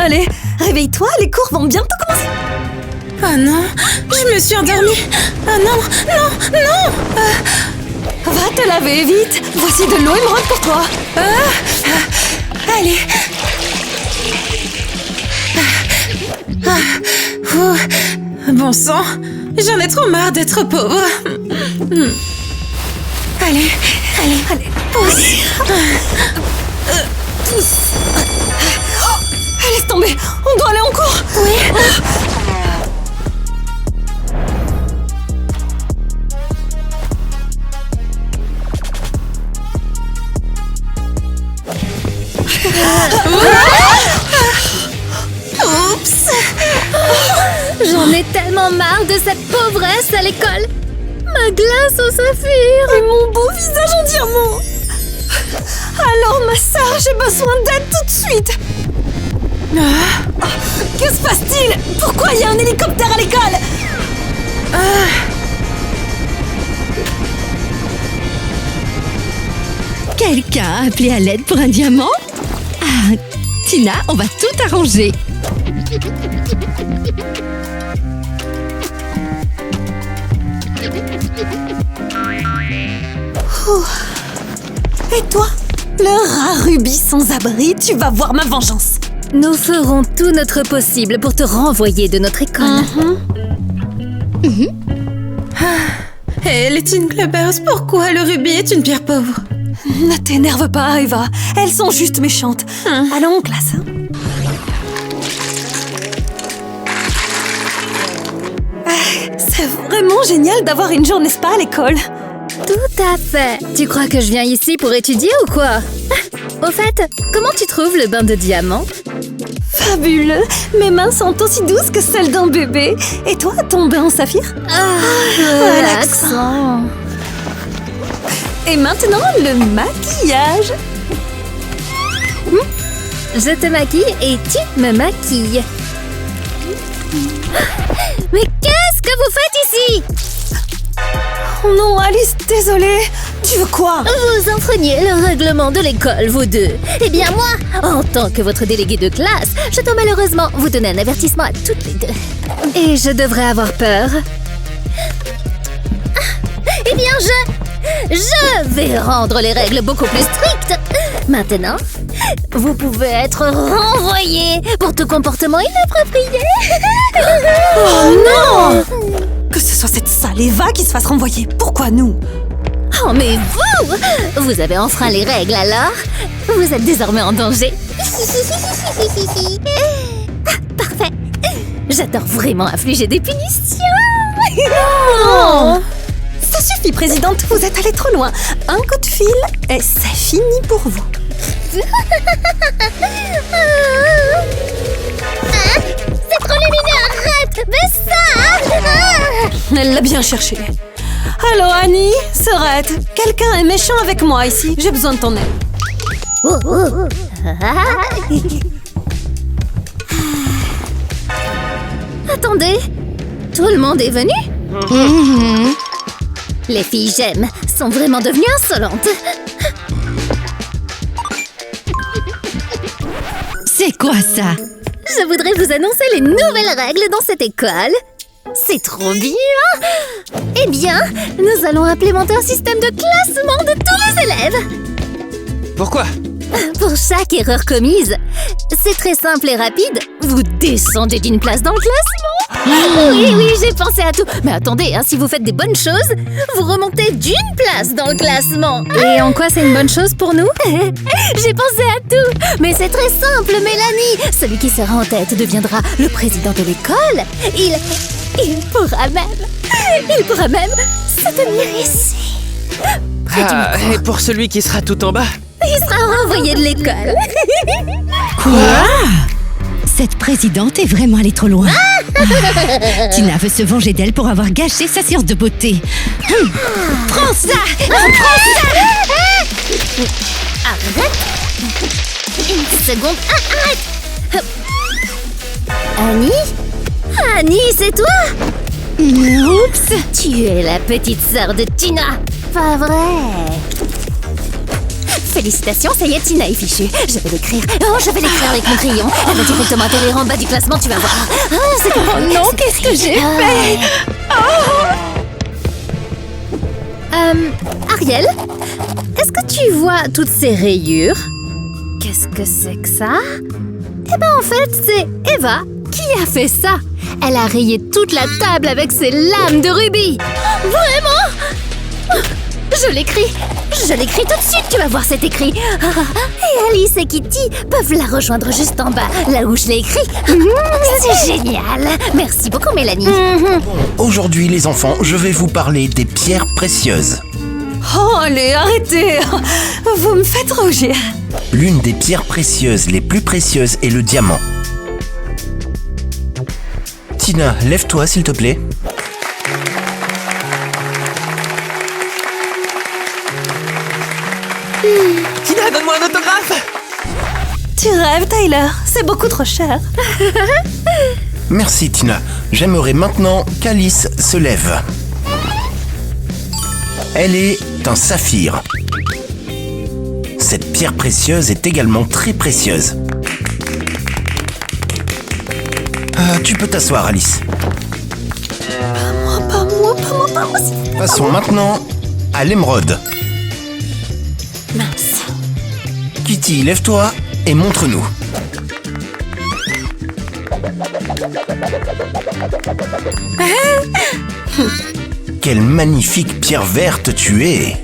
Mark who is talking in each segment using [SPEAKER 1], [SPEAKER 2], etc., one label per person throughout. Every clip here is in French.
[SPEAKER 1] Allez, réveille-toi, les cours vont bientôt commencer.
[SPEAKER 2] Oh non, je me suis endormie. Oh non, non, non.
[SPEAKER 1] Va te laver, vite. Voici de l'eau émeraude pour toi.
[SPEAKER 2] Allez. Bon sang, j'en ai trop marre d'être pauvre. Allez,
[SPEAKER 1] Allez, pousse. Pousse. Laisse tomber, on doit aller en cours.
[SPEAKER 2] oui. Oups.
[SPEAKER 3] J'en ai tellement marre de cette pauvresse à l'école. Ma glace au saphir.
[SPEAKER 1] Et mon beau visage en diamant. Alors, ma sœur, j'ai besoin d'aide tout de suite. Que se passe-t-il? Pourquoi il y a un hélicoptère à l'école?
[SPEAKER 4] Quelqu'un a appelé à l'aide pour un diamant? Ah, Tina, on va tout arranger.
[SPEAKER 1] Et toi? Le rat Ruby sans abri, tu vas voir ma vengeance.
[SPEAKER 3] Nous ferons tout notre possible pour te renvoyer de notre école.
[SPEAKER 2] Hé, les Teen Clubbers, pourquoi le rubis est une pierre pauvre?
[SPEAKER 1] Ne t'énerve pas, Eva. Elles sont juste méchantes. Allons en classe. C'est vraiment génial d'avoir une journée spa à l'école.
[SPEAKER 3] Tout à fait. Tu crois que je viens ici pour étudier ou quoi? Au fait, comment tu trouves le bain de diamant?
[SPEAKER 1] Fabuleux. Mes mains sont aussi douces que celles d'un bébé. Et toi, ton bain en saphir?
[SPEAKER 3] Relaxant.
[SPEAKER 1] Et maintenant, le maquillage.
[SPEAKER 3] Je te maquille et tu me maquilles. Mais qu'est-ce que vous faites ici?
[SPEAKER 1] Oh non, Alice, désolée. Tu veux quoi?
[SPEAKER 3] Vous enfreignez le règlement de l'école, vous deux. Eh bien moi, en tant que votre déléguée de classe, je dois malheureusement vous donner un avertissement à toutes les deux. Et je devrais avoir peur. Eh bien je vais rendre les règles beaucoup plus strictes. Maintenant, vous pouvez être renvoyé pour tout comportement inapproprié.
[SPEAKER 1] Oh non! Que ce soit cette sale Eva qui se fasse renvoyer. Pourquoi nous?
[SPEAKER 3] Oh mais vous avez enfreint les règles alors? Vous êtes désormais en danger. Parfait. J'adore vraiment infliger des punitions.
[SPEAKER 1] Non! Ça suffit, présidente. Vous êtes allée trop loin. Un coup de fil et c'est fini pour vous.
[SPEAKER 3] C'est trop lumineux, arrête! Baisse ça!
[SPEAKER 1] Elle l'a bien cherché. Allô, Annie, Sorette. Quelqu'un est méchant avec moi ici. J'ai besoin de ton aide.
[SPEAKER 3] Attendez, tout le monde est venu? Les filles j'aime sont vraiment devenues insolentes.
[SPEAKER 4] C'est quoi ça?
[SPEAKER 3] Je voudrais vous annoncer les nouvelles règles dans cette école. C'est trop bien! Eh bien, nous allons implémenter un système de classement de tous les élèves.
[SPEAKER 5] Pourquoi?
[SPEAKER 3] Pour chaque erreur commise, c'est très simple et rapide. Vous descendez d'une place dans le classement. Oui, j'ai pensé à tout. Mais attendez, si vous faites des bonnes choses, vous remontez d'une place dans le classement. Et en quoi c'est une bonne chose pour nous? J'ai pensé à tout. Mais c'est très simple, Mélanie. Celui qui sera en tête deviendra le président de l'école. Il pourra même se tenir ici.
[SPEAKER 5] Et pour celui qui sera tout en bas?
[SPEAKER 3] Il sera renvoyé de l'école.
[SPEAKER 4] Quoi? Cette présidente est vraiment allée trop loin. Tina veut se venger d'elle pour avoir gâché sa séance de beauté. Prends ça! Prends ça!
[SPEAKER 3] Arrête! Une seconde. Arrête! Annie, c'est toi?
[SPEAKER 4] Oups!
[SPEAKER 3] Tu es la petite sœur de Tina. Pas vrai? Félicitations, ça y est, Tina est fichue. Je vais l'écrire. Oh, je vais l'écrire avec mon crayon. Elle va directement atterrir en bas du classement, tu vas voir. Ah, c'est
[SPEAKER 4] Oh non, qu'est-ce que j'ai fait?
[SPEAKER 3] Ariel, est-ce que tu vois toutes ces rayures? Qu'est-ce que c'est que ça? Eh ben en fait, c'est Eva qui a fait ça. Elle a rayé toute la table avec ses lames de rubis. Vraiment? Je l'écris tout de suite, tu vas voir cet écrit. Et Alice et Kitty peuvent la rejoindre juste en bas, là où je l'ai écrit. C'est génial. Merci beaucoup, Mélanie.
[SPEAKER 6] Aujourd'hui, les enfants, je vais vous parler des pierres précieuses.
[SPEAKER 1] Oh, allez, arrêtez. Vous me faites rougir.
[SPEAKER 6] L'une des pierres précieuses les plus précieuses est le diamant. Tina, lève-toi s'il te plaît.
[SPEAKER 5] Tina, donne-moi un autographe.
[SPEAKER 1] Tu rêves, Tyler. C'est beaucoup trop cher.
[SPEAKER 6] Merci Tina. J'aimerais maintenant qu'Alice se lève. Elle est un saphir. Cette pierre précieuse est également très précieuse. Tu peux t'asseoir, Alice.
[SPEAKER 1] Pas moi.
[SPEAKER 6] Passons maintenant à l'émeraude.
[SPEAKER 1] Mince.
[SPEAKER 6] Kitty, lève-toi et montre-nous. Quelle magnifique pierre verte tu es!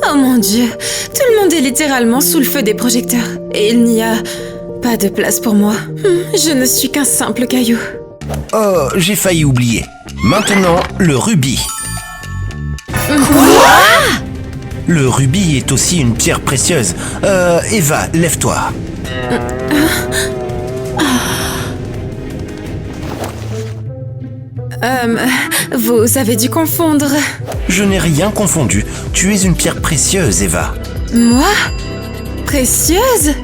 [SPEAKER 2] Oh mon Dieu, tout le monde est littéralement sous le feu des projecteurs. Et il n'y a pas de place pour moi. Je ne suis qu'un simple caillou.
[SPEAKER 6] Oh, j'ai failli oublier. Maintenant, le rubis. Le rubis est aussi une pierre précieuse. Eva, lève-toi.
[SPEAKER 2] Vous avez dû confondre.
[SPEAKER 6] Je n'ai rien confondu. Tu es une pierre précieuse, Eva.
[SPEAKER 2] Moi? Précieuse?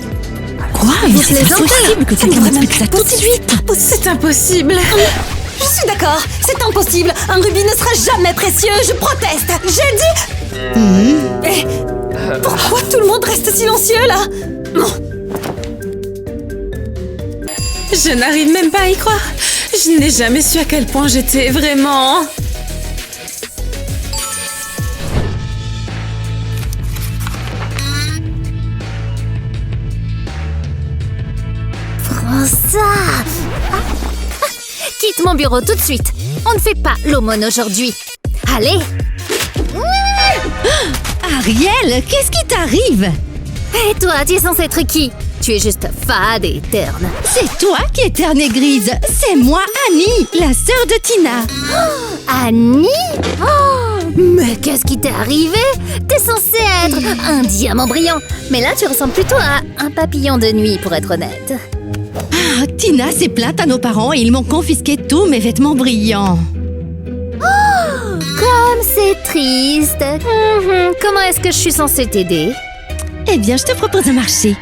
[SPEAKER 4] Quoi? Mais c'est pas possible que quelqu'un m'explique ça tout de suite.
[SPEAKER 2] C'est impossible.
[SPEAKER 1] Je suis d'accord. C'est impossible. Un rubis ne sera jamais précieux. Je proteste. J'ai dit... Eh, pourquoi tout le monde reste silencieux, là?
[SPEAKER 2] Je n'arrive même pas à y croire. Je n'ai jamais su à quel point j'étais vraiment...
[SPEAKER 3] François! Quitte mon bureau tout de suite. On ne fait pas l'aumône aujourd'hui. Allez!
[SPEAKER 4] Ariel, qu'est-ce qui t'arrive?
[SPEAKER 3] Et toi, tu es censé être qui? Tu es juste fade et terne.
[SPEAKER 4] C'est toi qui es terne et grise. C'est moi, Annie, la sœur de Tina.
[SPEAKER 3] Annie? Oh, mais qu'est-ce qui t'est arrivé? T'es censée être un diamant brillant. Mais là, tu ressembles plutôt à un papillon de nuit, pour être honnête.
[SPEAKER 4] Ah, Tina s'est plainte à nos parents et ils m'ont confisqué tous mes vêtements brillants.
[SPEAKER 3] Comme c'est triste. Comment est-ce que je suis censée t'aider?
[SPEAKER 4] Eh bien, je te propose un marché.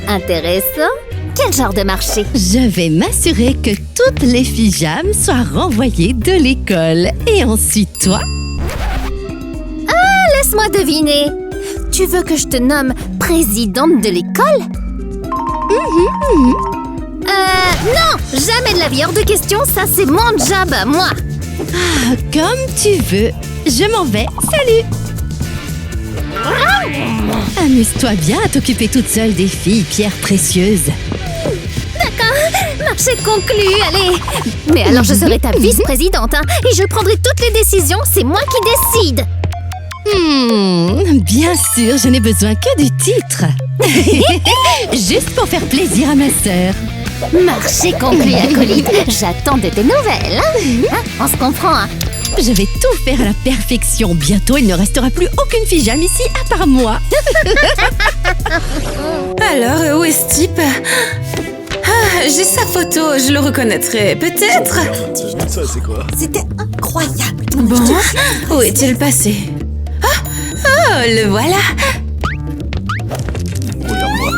[SPEAKER 3] Intéressant. Quel genre de marché?
[SPEAKER 4] Je vais m'assurer que toutes les pyjamas soient renvoyées de l'école. Et ensuite, toi?
[SPEAKER 3] Laisse-moi deviner. Tu veux que je te nomme présidente de l'école? Non! Jamais de la vie, hors de question, ça c'est mon job à moi!
[SPEAKER 4] Ah, comme tu veux. Je m'en vais. Salut! Amuse-toi bien à t'occuper toute seule des filles pierres précieuses.
[SPEAKER 3] Marché conclu, allez! Mais alors je serai ta vice-présidente, hein, et je prendrai toutes les décisions, c'est moi qui décide!
[SPEAKER 4] Bien sûr, je n'ai besoin que du titre. Juste pour faire plaisir à ma sœur.
[SPEAKER 3] Marché conclu, acolyte! J'attends de tes nouvelles, hein? On se comprend, hein?
[SPEAKER 4] Je vais tout faire à la perfection. Bientôt, il ne restera plus aucune pyjama ici à part moi.
[SPEAKER 2] Alors, où est ce type? Ah, j'ai sa photo, je le reconnaîtrai, peut-être.
[SPEAKER 6] Ça, c'est quoi?
[SPEAKER 1] C'était incroyable.
[SPEAKER 2] Bon, où est-il passé? Oh, le voilà.
[SPEAKER 6] Regarde-moi.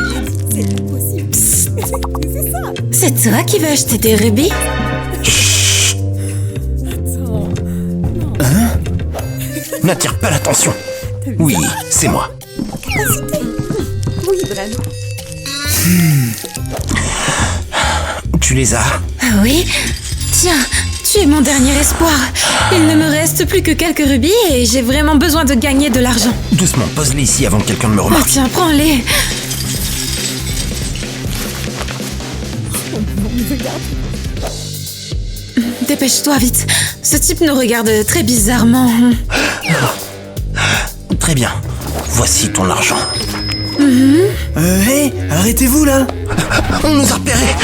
[SPEAKER 2] C'est toi qui veux acheter des rubis?
[SPEAKER 6] N'attire pas l'attention. Oui, c'est moi.
[SPEAKER 1] Oui, Bren.
[SPEAKER 6] Tu les as?
[SPEAKER 2] Ah oui? Tiens, tu es mon dernier espoir. Il ne me reste plus que quelques rubis et j'ai vraiment besoin de gagner de l'argent.
[SPEAKER 6] Doucement, pose-les ici avant que quelqu'un ne me
[SPEAKER 2] Oh
[SPEAKER 6] remarque.
[SPEAKER 2] tiens, prends-les. Dépêche-toi vite. Ce type nous regarde très bizarrement.
[SPEAKER 6] Très bien. Voici ton argent.
[SPEAKER 5] Hé, arrêtez-vous là!
[SPEAKER 6] On nous a repérés.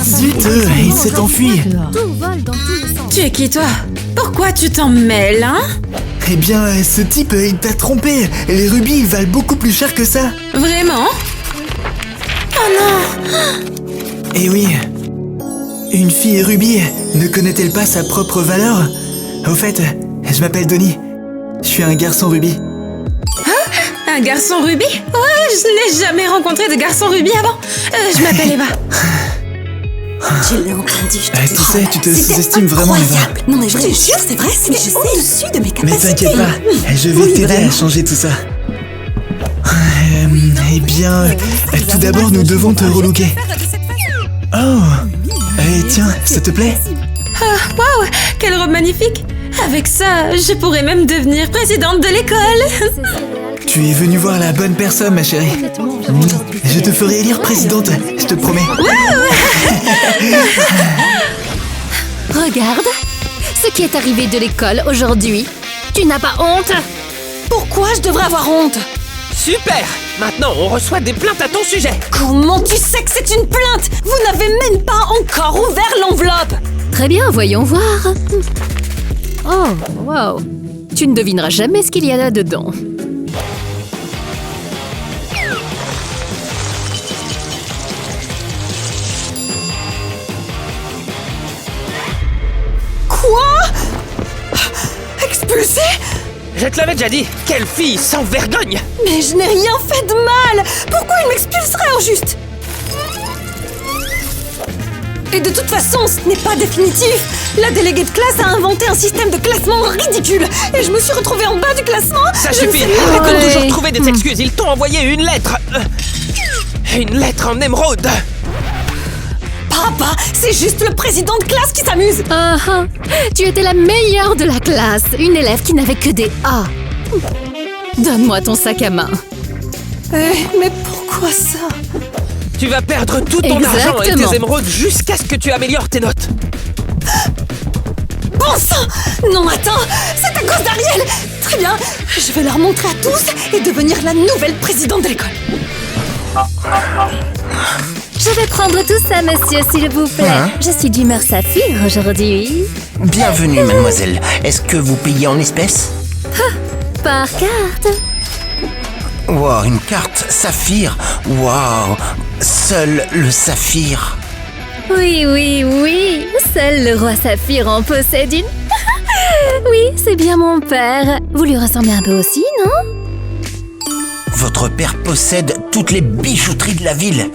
[SPEAKER 5] Zut, il s'est enfui.
[SPEAKER 3] Tout vole dans tous les sens.
[SPEAKER 2] Tu es qui, toi? Pourquoi tu t'en mêles, hein?
[SPEAKER 5] Eh bien, ce type, il t'a trompé. Les rubis, ils valent beaucoup plus cher que ça.
[SPEAKER 2] Vraiment? Oh non!
[SPEAKER 5] Eh oui. Une fille rubis ne connaît-elle pas sa propre valeur? Au fait, je m'appelle Donnie. Je suis un garçon rubis.
[SPEAKER 2] Un garçon rubis? Ouais, je n'ai jamais rencontré de garçon rubis avant. Je m'appelle Eva.
[SPEAKER 1] Je l'ai entendu, je te dis.
[SPEAKER 5] Tu sais, tu te
[SPEAKER 1] C'était
[SPEAKER 5] sous-estimes vraiment, Eva.
[SPEAKER 1] incroyable. Non mais je te jure, c'est vrai, c'était au-dessus de mes capacités.
[SPEAKER 5] Mais t'inquiète pas, je vais
[SPEAKER 1] Oui,
[SPEAKER 5] t'aider à
[SPEAKER 1] vraiment.
[SPEAKER 5] changer tout ça. Eh bien, tout d'abord, nous devons te relooker. Oh, tiens, ça te plaît?
[SPEAKER 2] Waouh, quelle robe magnifique! Avec ça, je pourrais même devenir présidente de l'école.
[SPEAKER 5] Tu es venue voir la bonne personne, ma chérie. Je te ferai élire présidente, je te promets.
[SPEAKER 3] Regarde ce qui est arrivé de l'école aujourd'hui. Tu n'as pas honte?
[SPEAKER 1] Pourquoi je devrais avoir honte?
[SPEAKER 7] Super! Maintenant, on reçoit des plaintes à ton sujet.
[SPEAKER 1] Comment tu sais que c'est une plainte? Vous n'avez même pas encore ouvert l'enveloppe.
[SPEAKER 3] Très bien, voyons voir. Oh, wow. Tu ne devineras jamais ce qu'il y a là-dedans.
[SPEAKER 1] Quoi? Expulsé?
[SPEAKER 7] Je te l'avais déjà dit, quelle fille sans vergogne!
[SPEAKER 1] Mais je n'ai rien fait de mal. Pourquoi il m'expulserait au juste? Et de toute façon, ce n'est pas définitif. La déléguée de classe a inventé un système de classement ridicule. Et je me suis retrouvée en bas du classement.
[SPEAKER 7] Ça
[SPEAKER 1] Je ne
[SPEAKER 7] suffit!
[SPEAKER 1] sais même
[SPEAKER 7] Arrête
[SPEAKER 1] pas
[SPEAKER 7] de
[SPEAKER 3] Ouais.
[SPEAKER 7] toujours trouver des excuses, ils t'ont envoyé une lettre! Une lettre en émeraude!
[SPEAKER 1] Papa, c'est juste le président de classe qui s'amuse.
[SPEAKER 3] Ah ah, tu étais la meilleure de la classe. Une élève qui n'avait que des A. Donne-moi ton sac à main.
[SPEAKER 1] Mais pourquoi ça?
[SPEAKER 7] Tu vas perdre tout ton argent et
[SPEAKER 3] Exactement.
[SPEAKER 7] tes émeraudes jusqu'à ce que tu améliores tes notes!
[SPEAKER 1] Bon sang! Non, attends, c'est à cause d'Ariel. Très bien, je vais leur montrer à tous et devenir la nouvelle présidente de l'école.
[SPEAKER 3] Je vais prendre tout ça, monsieur, s'il vous plaît.
[SPEAKER 6] Hein?
[SPEAKER 3] Je suis d'humeur saphir aujourd'hui.
[SPEAKER 6] Bienvenue, mademoiselle. Est-ce que vous payez en espèces?
[SPEAKER 3] Par carte.
[SPEAKER 6] Wow, une carte saphir. Wow, seul le saphir.
[SPEAKER 3] Oui, oui, oui. Seul le roi saphir en possède une. Oui, c'est bien mon père. Vous lui ressemblez un peu aussi, non?
[SPEAKER 6] Votre père possède toutes les bijouteries de la ville.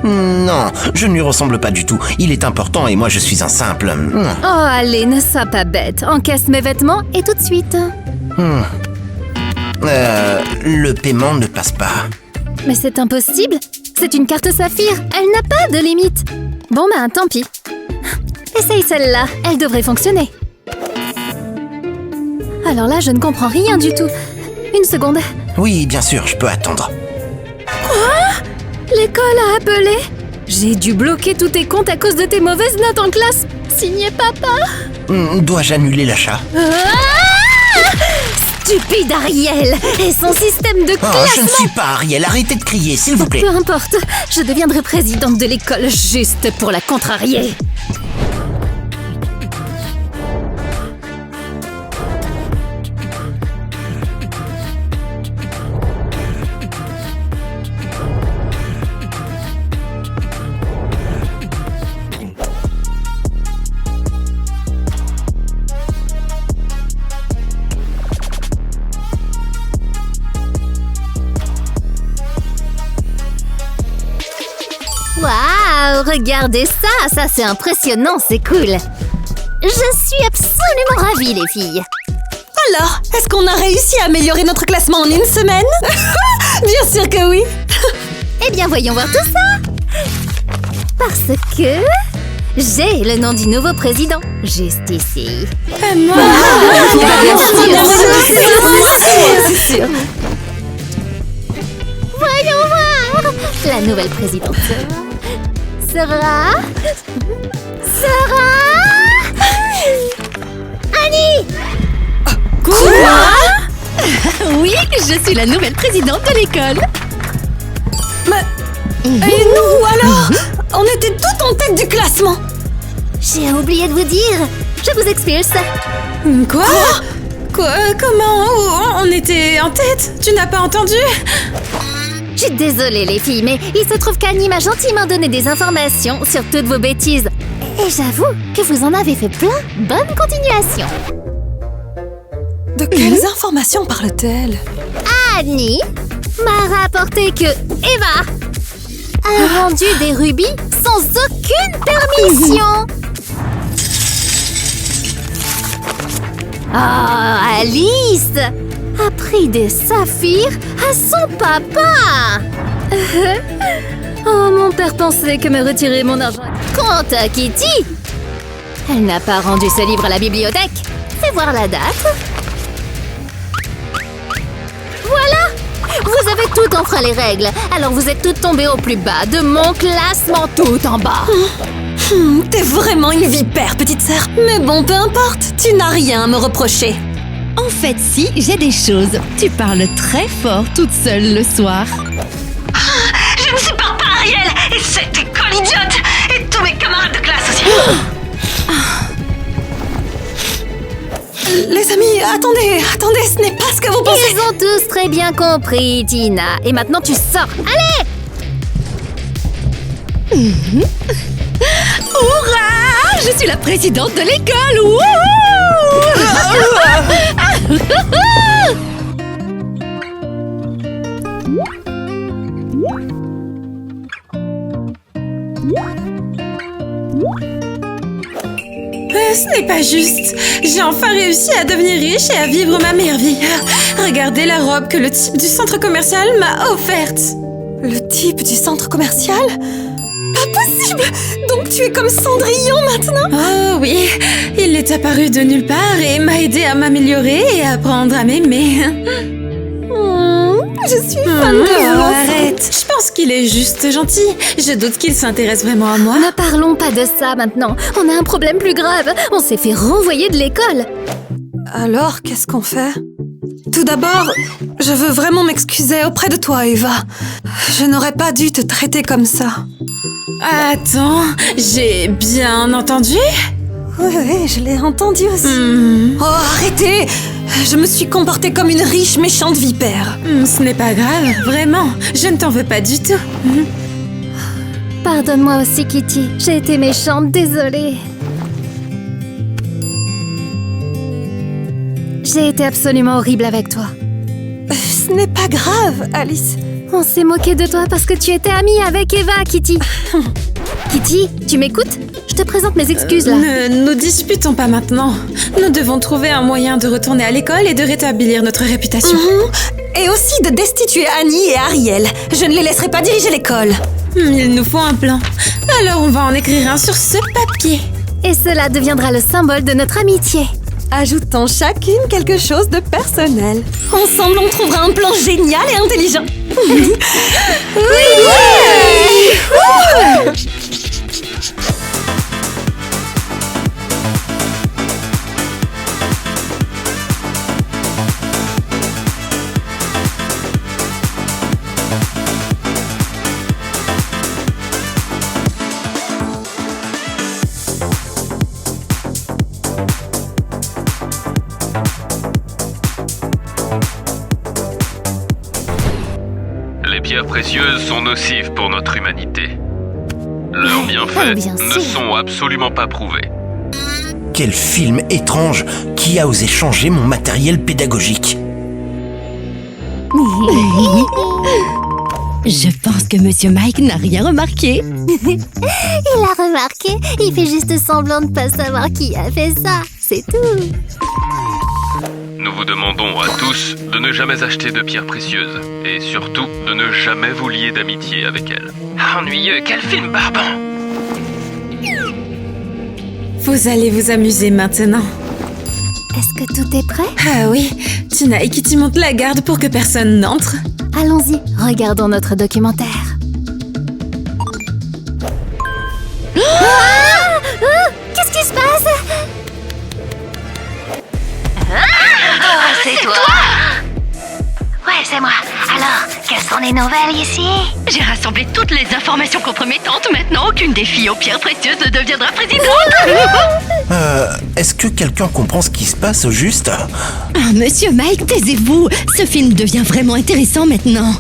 [SPEAKER 6] Non, je ne lui ressemble pas du tout. Il est important et moi je suis un simple.
[SPEAKER 3] Oh, allez, ne sois pas bête. Encaisse mes vêtements et tout de suite.
[SPEAKER 6] Le paiement ne passe pas.
[SPEAKER 3] Mais c'est impossible. C'est une carte saphir. Elle n'a pas de limite. Bon, ben, tant pis. Essaye celle-là. Elle devrait fonctionner. Alors là, je ne comprends rien du tout. Une seconde.
[SPEAKER 6] Oui, bien sûr, je peux attendre.
[SPEAKER 3] L'école a appelé. J'ai dû bloquer tous tes comptes à cause de tes mauvaises notes en classe. Signé papa.
[SPEAKER 6] Dois-je annuler l'achat?
[SPEAKER 3] Stupide Ariel et son système de
[SPEAKER 6] Oh,
[SPEAKER 3] classement.
[SPEAKER 6] je ne suis pas Ariel, arrêtez de crier, s'il vous plaît.
[SPEAKER 3] Peu importe, je deviendrai présidente de l'école juste pour la contrarier. Waouh, regardez ça, ça c'est impressionnant, c'est cool. Je suis absolument ravie, les filles.
[SPEAKER 1] Alors, est-ce qu'on a réussi à améliorer notre classement en une semaine? Bien sûr que oui.
[SPEAKER 3] Eh bien, voyons voir tout ça. Parce que j'ai le nom du nouveau président, juste ici.
[SPEAKER 2] Moi
[SPEAKER 1] C'est sûr.
[SPEAKER 3] Voyons voir. La nouvelle présidente sera... Annie.
[SPEAKER 4] Oui, je suis la nouvelle présidente de l'école.
[SPEAKER 1] Et nous, alors? On était toutes en tête du classement.
[SPEAKER 3] J'ai oublié de vous dire. Je vous expulse.
[SPEAKER 2] Quoi? Comment? On était en tête? Tu n'as pas entendu?
[SPEAKER 3] Je suis désolée les filles, mais il se trouve qu'Annie m'a gentiment donné des informations sur toutes vos bêtises. Et j'avoue que vous en avez fait plein. Bonne continuation.
[SPEAKER 1] De quelles informations parle-t-elle?
[SPEAKER 3] Annie m'a rapporté que Eva a vendu des rubis sans aucune permission. Ah, Alice a pris des saphirs à son papa. Oh, mon père pensait que me retirer mon argent. Quant à Kitty, elle n'a pas rendu ce livre à la bibliothèque. Fais voir la date. Voilà! Vous avez tout enfreint les règles, alors vous êtes toutes tombées au plus bas de mon classement, tout en bas.
[SPEAKER 1] T'es vraiment une vipère, petite sœur. Mais bon, peu importe, tu n'as rien à me reprocher.
[SPEAKER 4] En fait, si, j'ai des choses. Tu parles très fort toute seule le soir.
[SPEAKER 1] Je ne supporte pas Ariel et cette école idiote et tous mes camarades de classe aussi. Les amis, attendez, ce n'est pas ce que vous pensez.
[SPEAKER 3] Ils ont tous très bien compris, Tina. Et maintenant, tu sors. Allez!
[SPEAKER 4] Hurrah! Je suis la présidente de l'école. Wouhou!
[SPEAKER 2] Ce n'est pas juste. J'ai enfin réussi à devenir riche et à vivre ma meilleure vie. Regardez la robe que le type du centre commercial m'a offerte.
[SPEAKER 1] Le type du centre commercial? Pas possible! Donc tu es comme Cendrillon maintenant?
[SPEAKER 2] Oh oui, il est apparu de nulle part et m'a aidé à m'améliorer et à apprendre à m'aimer.
[SPEAKER 1] Je suis fan de vous.
[SPEAKER 2] Arrête, je pense qu'il est juste gentil. Je doute qu'il s'intéresse vraiment à moi.
[SPEAKER 3] Ne parlons pas de ça maintenant. On a un problème plus grave. On s'est fait renvoyer de l'école.
[SPEAKER 1] Alors, qu'est-ce qu'on fait? Tout d'abord, je veux vraiment m'excuser auprès de toi, Eva. Je n'aurais pas dû te traiter comme ça.
[SPEAKER 2] Attends, j'ai bien entendu?
[SPEAKER 1] Oui, je l'ai entendu aussi. Oh, arrêtez! Je me suis comportée comme une riche méchante vipère.
[SPEAKER 2] Ce n'est pas grave, vraiment. Je ne t'en veux pas du tout.
[SPEAKER 3] Pardonne-moi aussi, Kitty. J'ai été méchante, désolée. J'ai été absolument horrible avec toi.
[SPEAKER 1] Ce n'est pas grave, Alice.
[SPEAKER 3] On s'est moqué de toi parce que tu étais amie avec Eva, Kitty. Kitty, tu m'écoutes? Je te présente mes excuses, là.
[SPEAKER 2] Ne nous disputons pas maintenant. Nous devons trouver un moyen de retourner à l'école et de rétablir notre réputation.
[SPEAKER 1] Et aussi de destituer Annie et Ariel. Je ne les laisserai pas diriger l'école.
[SPEAKER 2] Il nous faut un plan. Alors on va en écrire un sur ce papier.
[SPEAKER 3] Et cela deviendra le symbole de notre amitié.
[SPEAKER 1] Ajoutons chacune quelque chose de personnel. Ensemble, on trouvera un plan génial et intelligent.
[SPEAKER 8] Les pierres précieuses sont nocives pour notre humanité. Leurs bienfaits
[SPEAKER 3] bien
[SPEAKER 8] ne
[SPEAKER 3] sûr.
[SPEAKER 8] sont absolument pas prouvés.
[SPEAKER 6] Quel film étrange! Qui a osé changer mon matériel pédagogique?
[SPEAKER 4] Je pense que Monsieur Mike n'a rien remarqué.
[SPEAKER 3] Il a remarqué. Il fait juste semblant de pas savoir qui a fait ça. C'est tout.
[SPEAKER 8] Nous vous demandons à tous de ne jamais acheter de pierres précieuses. Et surtout, de ne jamais vous lier d'amitié avec elles.
[SPEAKER 7] Ennuyeux, quel film barbant!
[SPEAKER 2] Vous allez vous amuser maintenant.
[SPEAKER 3] Est-ce que tout est prêt?
[SPEAKER 2] Ah oui, Tina et Kitty montent la garde pour que personne n'entre.
[SPEAKER 3] Allons-y, regardons notre documentaire. Qu'est-ce qui se passe?
[SPEAKER 9] C'est toi? Ouais, c'est moi. Alors, quelles sont les nouvelles ici?
[SPEAKER 10] J'ai rassemblé toutes les informations compromettantes. Maintenant, aucune des filles aux pierres précieuses ne deviendra présidente.
[SPEAKER 6] Est-ce que quelqu'un comprend ce qui se passe au juste?
[SPEAKER 4] Ah, monsieur Mike, taisez-vous. Ce film devient vraiment intéressant maintenant.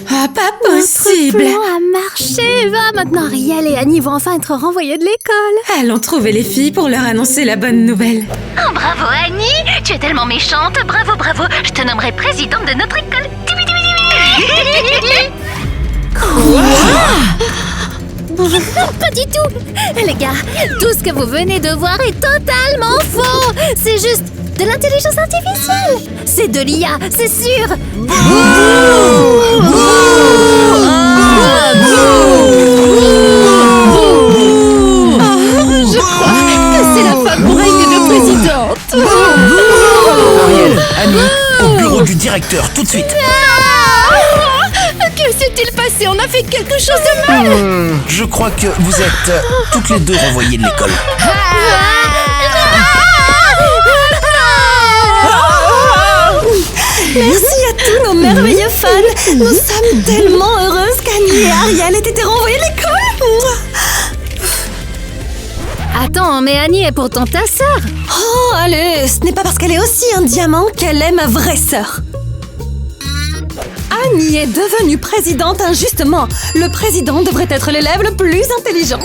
[SPEAKER 2] Ah, pas
[SPEAKER 3] Notre
[SPEAKER 2] possible!
[SPEAKER 3] plan a marché. Va, maintenant Ariel et Annie vont enfin être renvoyées de l'école.
[SPEAKER 2] Allons trouver les filles pour leur annoncer la bonne nouvelle.
[SPEAKER 9] Oh, bravo Annie! Tu es tellement méchante. Bravo, bravo. Je te nommerai présidente de notre école. Tibi, tibi, tibi.
[SPEAKER 3] Pas du tout. Les gars, tout ce que vous venez de voir est totalement faux. C'est juste de l'intelligence artificielle. C'est de l'IA, c'est sûr.
[SPEAKER 4] Je crois que c'est la favorite de présidente.
[SPEAKER 6] Ariel, Annie, au bureau du directeur, tout de suite.
[SPEAKER 4] Que s'est-il passé? On a fait quelque chose de mal.
[SPEAKER 6] Je crois que vous êtes toutes les deux renvoyées de l'école.
[SPEAKER 1] Merci à tous nos merveilleux fans. Nous sommes tellement heureuses qu'Annie et Ariel aient été renvoyées de l'école.
[SPEAKER 3] Attends, mais Annie est pourtant ta sœur.
[SPEAKER 1] Oh, allez, ce n'est pas parce qu'elle est aussi un diamant qu'elle est ma vraie sœur. Annie est devenue présidente injustement. Le président devrait être l'élève le plus intelligent.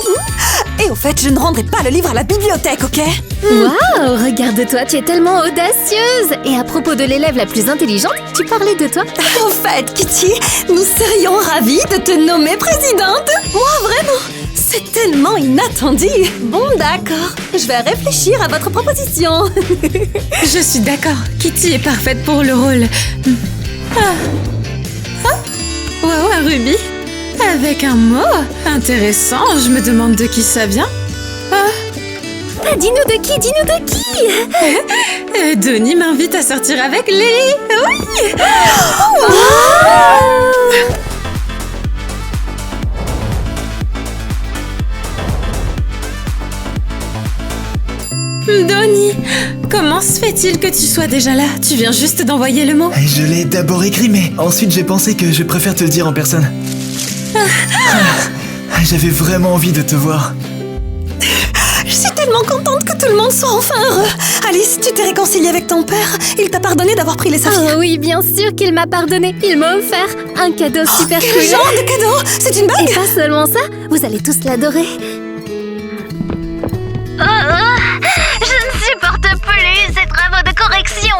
[SPEAKER 1] Et au fait, je ne rendrai pas le livre à la bibliothèque, ok?
[SPEAKER 3] Waouh, regarde-toi, tu es tellement audacieuse. Et à propos de l'élève la plus intelligente, tu parlais de toi.
[SPEAKER 1] Au fait, Kitty, nous serions ravis de te nommer présidente. Moi, vraiment, c'est tellement inattendu. Bon, d'accord, je vais réfléchir à votre proposition.
[SPEAKER 2] Je suis d'accord, Kitty est parfaite pour le rôle. Wow, un rubis? Avec un mot? Intéressant, je me demande de qui ça vient.
[SPEAKER 3] Dis-nous de qui, dis-nous de qui.
[SPEAKER 2] Donnie m'invite à sortir avec Lily. Oui! Donnie, comment se fait-il que tu sois déjà là? Tu viens juste d'envoyer le mot.
[SPEAKER 5] Je l'ai d'abord écrit, mais ensuite j'ai pensé que je préfère te le dire en personne. J'avais vraiment envie de te voir.
[SPEAKER 1] Je suis tellement contente que tout le monde soit enfin heureux. Alice, tu t'es réconciliée avec ton père. Il t'a pardonné d'avoir pris les saphirs.
[SPEAKER 3] Oh oui, bien sûr qu'il m'a pardonné. Il m'a offert un cadeau super
[SPEAKER 1] Quel
[SPEAKER 3] cool.
[SPEAKER 1] genre de cadeau? C'est une
[SPEAKER 3] Et
[SPEAKER 1] blague?
[SPEAKER 3] pas seulement ça, vous allez tous l'adorer.
[SPEAKER 9] Je ne supporte plus ces travaux de correction.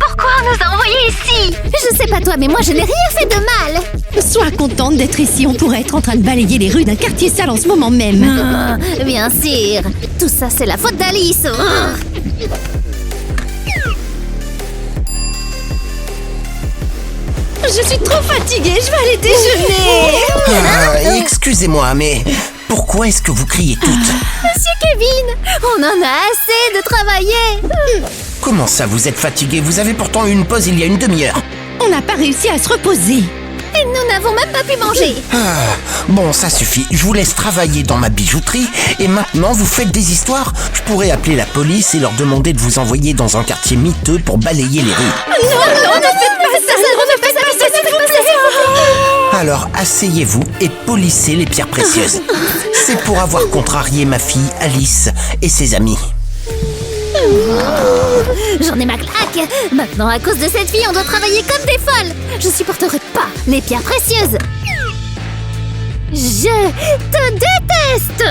[SPEAKER 9] Pourquoi on nous a envoyés ici?
[SPEAKER 3] Je sais pas toi, mais moi je n'ai rien fait de mal.
[SPEAKER 4] Sois contente d'être ici. On pourrait être en train de balayer les rues d'un quartier sale en ce moment même.
[SPEAKER 3] Bien sûr. Tout ça, c'est la faute d'Alice.
[SPEAKER 4] Je suis trop fatiguée. Je vais aller déjeuner.
[SPEAKER 6] Excusez-moi, mais pourquoi est-ce que vous criez toutes?
[SPEAKER 3] Monsieur Kevin, on en a assez de travailler.
[SPEAKER 6] Comment ça, vous êtes fatigué? Vous avez pourtant eu une pause il y a une demi-heure.
[SPEAKER 4] On n'a pas réussi à se reposer.
[SPEAKER 3] Et nous n'avons même pas pu manger.
[SPEAKER 6] Bon, ça suffit. Je vous laisse travailler dans ma bijouterie et maintenant vous faites des histoires. Je pourrais appeler la police et leur demander de vous envoyer dans un quartier miteux pour balayer les rues. Alors asseyez-vous et polissez les pierres précieuses. C'est pour avoir contrarié ma fille Alice et ses amis.
[SPEAKER 3] J'en ai ma claque. Maintenant, à cause de cette fille, on doit travailler comme des folles. Je supporterai pas les pierres précieuses. Je te déteste.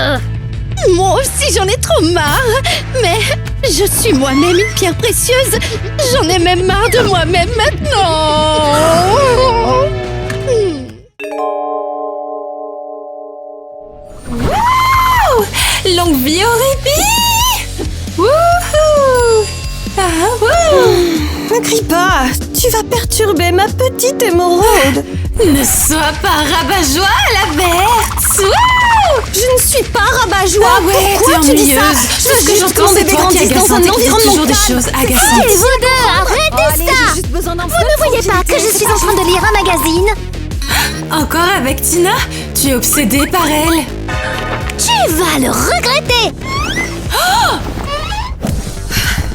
[SPEAKER 4] Moi aussi, j'en ai trop marre. Mais je suis moi-même une pierre précieuse. J'en ai même marre de moi-même maintenant.
[SPEAKER 2] Longue vie au répit! Wouhou! Ah
[SPEAKER 1] Ne crie pas, tu vas perturber ma petite émeraude.
[SPEAKER 2] Ne sois pas rabat-joie, la verte. Wouh!
[SPEAKER 1] Je ne suis pas rabat-joie.
[SPEAKER 2] Ah ouais,
[SPEAKER 1] Pourquoi
[SPEAKER 2] t'es
[SPEAKER 1] tu dis ça?
[SPEAKER 2] ennuyeuse.
[SPEAKER 1] Je
[SPEAKER 2] Tout ce
[SPEAKER 1] veux
[SPEAKER 2] que
[SPEAKER 1] juste
[SPEAKER 2] j'entends,
[SPEAKER 1] mon
[SPEAKER 2] c'est
[SPEAKER 1] bébé
[SPEAKER 2] toi qui
[SPEAKER 1] grandisse dans un
[SPEAKER 2] agaçante et qui dis
[SPEAKER 1] environnement
[SPEAKER 2] toujours des
[SPEAKER 1] calme.
[SPEAKER 2] choses
[SPEAKER 3] Allez,
[SPEAKER 2] agaçantes.
[SPEAKER 3] vous deux, arrêtez ça!
[SPEAKER 1] J'ai juste besoin d'un
[SPEAKER 3] Vous ne voyez pas que je suis en train de lire un magazine?
[SPEAKER 2] Encore avec Tina? Tu es obsédée par elle.
[SPEAKER 3] Tu vas le regretter!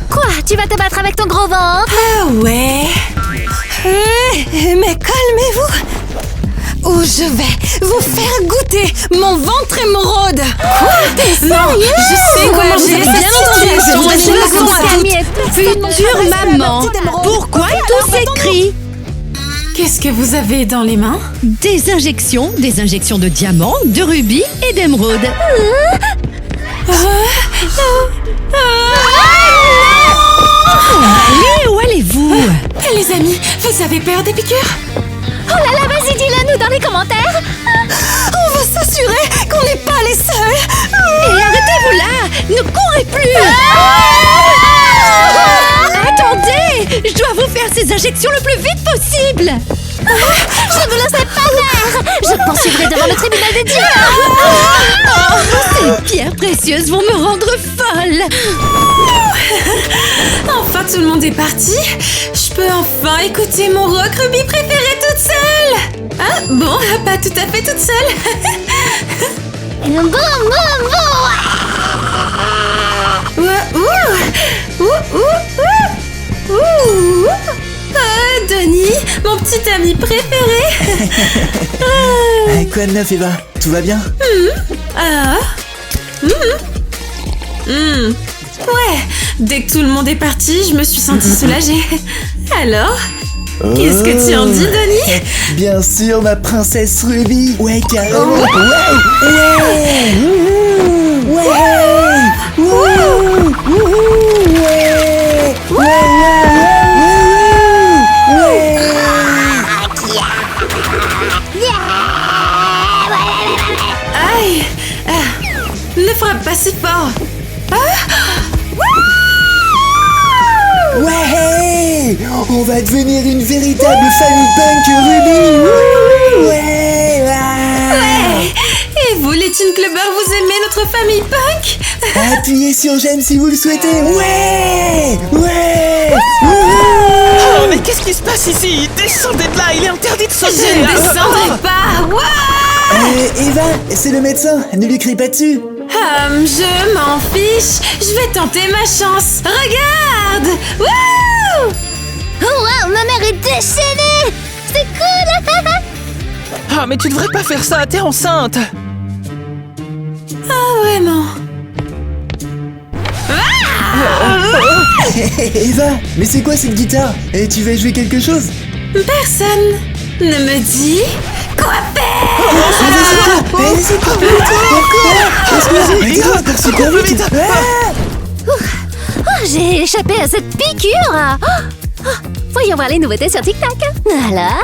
[SPEAKER 3] Quoi? Tu vas te battre avec ton gros ventre?
[SPEAKER 2] Ah ouais.
[SPEAKER 1] Mais calmez-vous. Ou je vais vous faire goûter mon ventre émeraude.
[SPEAKER 2] Non, je sais quoi, j'ai cette situation.
[SPEAKER 4] Future maman, pourquoi tous ces cris?
[SPEAKER 2] Qu'est-ce que vous avez dans les mains?
[SPEAKER 4] Des injections de diamants, de rubis et d'émeraudes. Allez, où allez-vous?
[SPEAKER 2] Les amis, vous avez peur des piqûres?
[SPEAKER 3] Oh là là, vas-y, dis-le nous dans les commentaires!
[SPEAKER 1] On va s'assurer qu'on n'est pas les seuls.
[SPEAKER 4] Et arrêtez-vous là! Ne courez plus! Attendez! Je dois vous faire ces injections le plus vite possible!
[SPEAKER 3] Je ne vous laisserai pas faire! Je poursuivrai devant le tribunal des dieux!
[SPEAKER 4] Ces pierres précieuses vont me rendre folle!
[SPEAKER 2] Enfin, tout le monde est parti. Je peux enfin écouter mon rock Ruby préféré toute seule. Ah, bon, pas tout à fait toute seule.
[SPEAKER 3] Boum, boum, boum!
[SPEAKER 2] Denis, mon petit ami préféré.
[SPEAKER 5] Quoi de neuf, Eva? Tout va bien?
[SPEAKER 2] Ouais, dès que tout le monde est parti, je me suis sentie soulagée. Alors, qu'est-ce que tu en dis, Denis?
[SPEAKER 5] Bien sûr, ma princesse Ruby. Ouais, carrément.
[SPEAKER 2] Aïe, ne frappe pas si fort.
[SPEAKER 5] Ouais, on va devenir une véritable famille punk, Ruby. Ouais.
[SPEAKER 2] Et vous, les Teen Clubbers, vous aimez notre famille punk?
[SPEAKER 5] Appuyez sur j'aime si vous le souhaitez. Ouais.
[SPEAKER 7] Oh, mais qu'est-ce qui se passe ici? Descendez de là, il est interdit de sauter.
[SPEAKER 2] Je ne descendrai pas.
[SPEAKER 5] Eva, c'est le médecin, ne lui crie pas dessus.
[SPEAKER 2] Je m'en fiche. Je vais tenter ma chance. Regarde. Wouh!
[SPEAKER 3] Wow, ma mère est déchaînée! C'est cool!
[SPEAKER 7] Ah, mais tu devrais pas faire ça, t'es enceinte.
[SPEAKER 2] Ah, vraiment?
[SPEAKER 5] Eva, mais c'est quoi cette guitare? Et tu vas jouer quelque chose?
[SPEAKER 2] Personne ne me dit quoi faire.
[SPEAKER 3] J'ai échappé à cette piqûre! Voyons voir les nouveautés sur TikTok. Alors?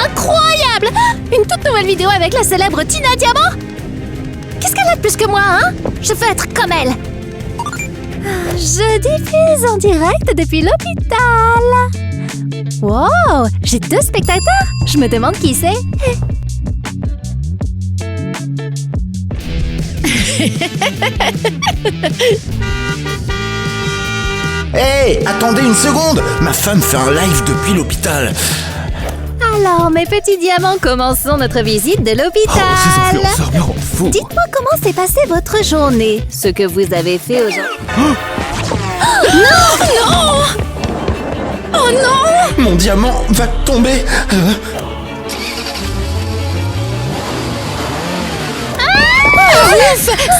[SPEAKER 3] Incroyable! Une toute nouvelle vidéo avec la célèbre Tina Diamant? Qu'est-ce qu'elle a de plus que moi, hein? Je veux être comme elle. Je diffuse en direct depuis l'hôpital. Wow! J'ai 2 spectateurs. Je me demande qui c'est.
[SPEAKER 6] Hé, attendez une seconde. Ma femme fait un live depuis l'hôpital.
[SPEAKER 3] Alors, mes petits diamants, commençons notre visite de l'hôpital.
[SPEAKER 7] me rendent fou.
[SPEAKER 3] Dites-moi comment s'est passée votre journée, ce que vous avez fait aujourd'hui.
[SPEAKER 2] Oh non!
[SPEAKER 6] Mon diamant va tomber.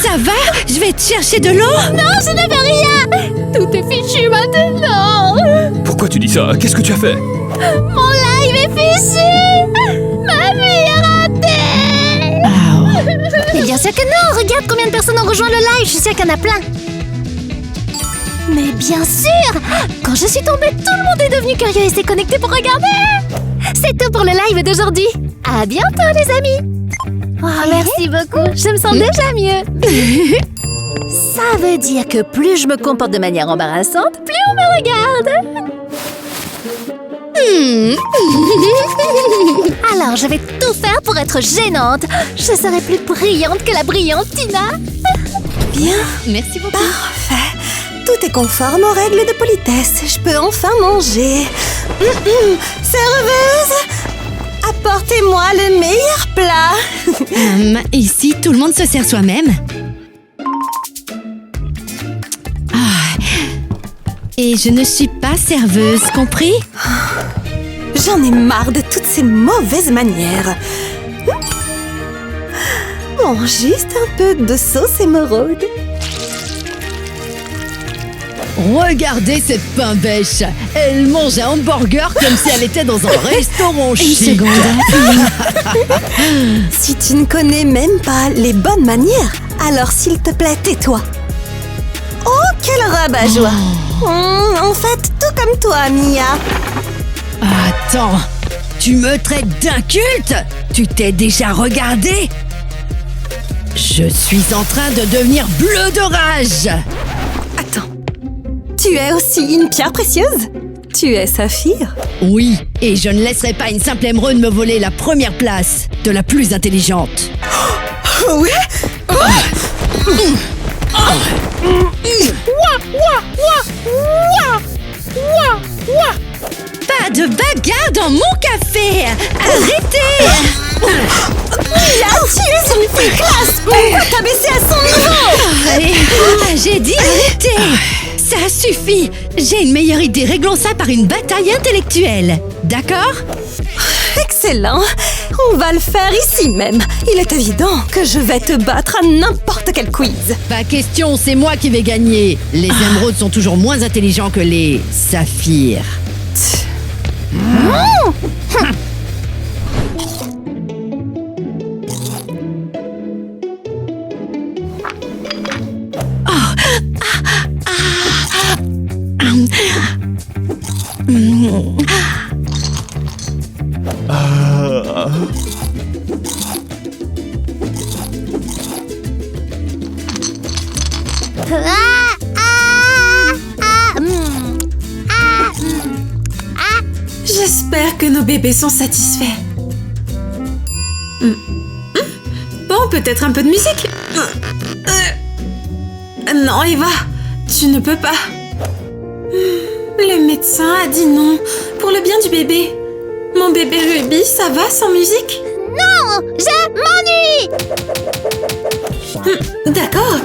[SPEAKER 4] Ça va? Je vais te chercher de l'eau?
[SPEAKER 3] Non, je ne fais rien! Tout est fichu maintenant!
[SPEAKER 7] Pourquoi tu dis ça? Qu'est-ce que tu as fait?
[SPEAKER 3] Mon live est fichu! Ma vie est ratée! Mais bien sûr que non! Regarde combien de personnes ont rejoint le live! Je suis sûre qu'il y en a plein! Mais bien sûr! Quand je suis tombée, tout le monde est devenu curieux et s'est connecté pour regarder! C'est tout pour le live d'aujourd'hui! À bientôt les amis! Oh, merci beaucoup! Je me sens déjà mieux! Ça veut dire que plus je me comporte de manière embarrassante, plus on me regarde. Alors, je vais tout faire pour être gênante. Je serai plus brillante que la brillante Tina.
[SPEAKER 1] Bien,
[SPEAKER 4] Merci beaucoup.
[SPEAKER 1] parfait. Tout est conforme aux règles de politesse. Je peux enfin manger. Serveuse, apportez-moi le meilleur plat.
[SPEAKER 4] Ici, tout le monde se sert soi-même. Et je ne suis pas serveuse, compris?
[SPEAKER 1] J'en ai marre de toutes ces mauvaises manières. Bon, juste un peu de sauce émeraude.
[SPEAKER 4] Regardez cette pain bêche. Elle mange un hamburger comme si elle était dans un restaurant chic. Une seconde.
[SPEAKER 1] Si tu ne connais même pas les bonnes manières, alors s'il te plaît, tais-toi. Oh, quel rabat-joie. En fait, tout comme toi, Mia.
[SPEAKER 4] Attends, tu me traites d'inculte? Tu t'es déjà regardé? Je suis en train de devenir bleu de rage.
[SPEAKER 1] Attends, tu es aussi une pierre précieuse? Tu es Saphir?
[SPEAKER 4] Oui, et je ne laisserai pas une simple émeraude me voler la première place de la plus intelligente.
[SPEAKER 1] Oh oui?
[SPEAKER 4] Pas de bagarre dans mon café! Arrêtez!
[SPEAKER 1] Mia, tu es une fille classe! Pourquoi t'abaisser à son niveau?
[SPEAKER 4] J'ai dit arrêtez! Ça suffit! J'ai une meilleure idée, réglons ça par une bataille intellectuelle. D'accord?
[SPEAKER 1] Excellent! On va le faire ici même. Il est évident que je vais te battre à n'importe quel quiz.
[SPEAKER 4] Pas question, c'est moi qui vais gagner. Les émeraudes sont toujours moins intelligents que les saphirs.
[SPEAKER 2] J'espère que nos bébés sont satisfaits. Bon, peut-être un peu de musique. Non, Eva, tu ne peux pas. Le médecin a dit non, pour le bien du bébé. Mon bébé Ruby, ça va sans musique?
[SPEAKER 3] Non, je m'ennuie.
[SPEAKER 2] D'accord,